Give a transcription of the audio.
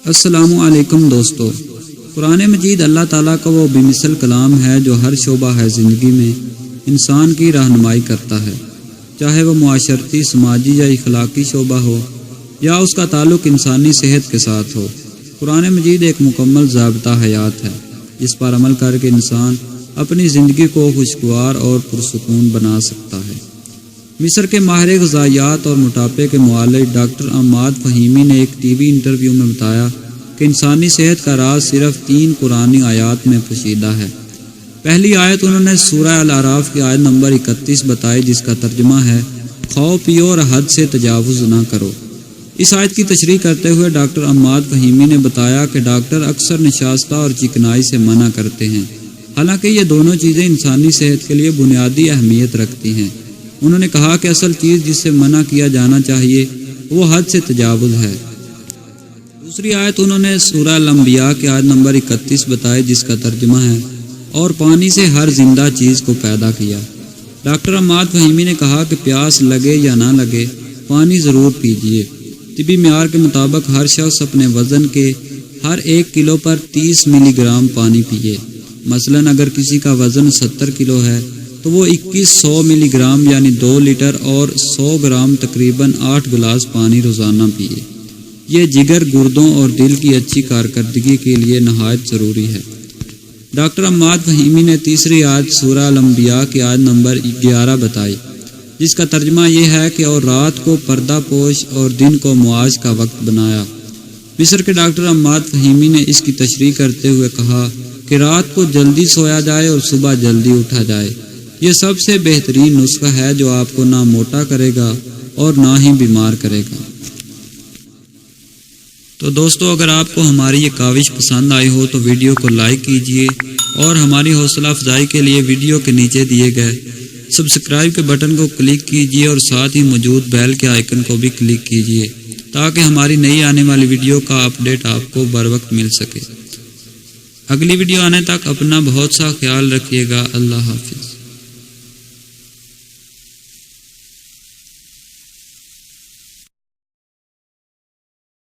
السلام علیکم دوستو، قرآن مجید اللہ تعالیٰ کا وہ بے مثل کلام ہے جو ہر شعبہ ہے زندگی میں انسان کی رہنمائی کرتا ہے، چاہے وہ معاشرتی، سماجی یا اخلاقی شعبہ ہو یا اس کا تعلق انسانی صحت کے ساتھ ہو۔ قرآن مجید ایک مکمل ضابطہ حیات ہے جس پر عمل کر کے انسان اپنی زندگی کو خوشگوار اور پرسکون بنا سکتا ہے۔ مصر کے ماہر غذائیات اور موٹاپے کے معالج ڈاکٹر عماد فہیمی نے ایک ٹی وی انٹرویو میں بتایا کہ انسانی صحت کا راز صرف 3 قرآنی آیات میں پوشیدہ ہے۔ پہلی آیت انہوں نے سورہ الاعراف کی آیت نمبر 31 بتائی، جس کا ترجمہ ہے کھاؤ پیو اور حد سے تجاوز نہ کرو۔ اس آیت کی تشریح کرتے ہوئے ڈاکٹر عماد فہیمی نے بتایا کہ ڈاکٹر اکثر نشاستہ اور چکنائی سے منع کرتے ہیں، حالانکہ یہ دونوں چیزیں انسانی صحت کے لیے بنیادی اہمیت رکھتی ہیں۔ انہوں نے کہا کہ اصل چیز جس سے منع کیا جانا چاہیے وہ حد سے تجاوز ہے۔ دوسری آیت انہوں نے سورہ الانبیاء کی آیت نمبر 31 بتائی، جس کا ترجمہ ہے اور پانی سے ہر زندہ چیز کو پیدا کیا۔ ڈاکٹر عماد فہیمی نے کہا کہ پیاس لگے یا نہ لگے پانی ضرور پیجیے۔ طبی معیار کے مطابق ہر شخص اپنے وزن کے ہر 1 کلو پر 30 ملی گرام پانی پیے۔ مثلاً اگر کسی کا وزن 70 کلو ہے تو وہ 2100 ملی گرام یعنی 2 لیٹر اور 100 گرام تقریباً 8 گلاس پانی روزانہ پیے۔ یہ جگر، گردوں اور دل کی اچھی کارکردگی کے لیے نہایت ضروری ہے۔ ڈاکٹر عماد فہیمی نے تیسری آیت سورہ الانبیاء کی آیت نمبر 11 بتائی، جس کا ترجمہ یہ ہے کہ اور رات کو پردہ پوش اور دن کو معاش کا وقت بنایا۔ مصر کے ڈاکٹر عماد فہیمی نے اس کی تشریح کرتے ہوئے کہا کہ رات کو جلدی سویا جائے اور صبح جلدی اٹھا جائے۔ یہ سب سے بہترین نسخہ ہے جو آپ کو نہ موٹا کرے گا اور نہ ہی بیمار کرے گا۔ تو دوستو، اگر آپ کو ہماری یہ کاوش پسند آئی ہو تو ویڈیو کو لائک کیجئے اور ہماری حوصلہ افزائی کے لیے ویڈیو کے نیچے دیے گئے سبسکرائب کے بٹن کو کلک کیجئے اور ساتھ ہی موجود بیل کے آئیکن کو بھی کلک کیجئے تاکہ ہماری نئی آنے والی ویڈیو کا اپڈیٹ آپ کو بر وقت مل سکے۔ اگلی ویڈیو آنے تک اپنا بہت سا خیال رکھیے گا۔ اللہ حافظ۔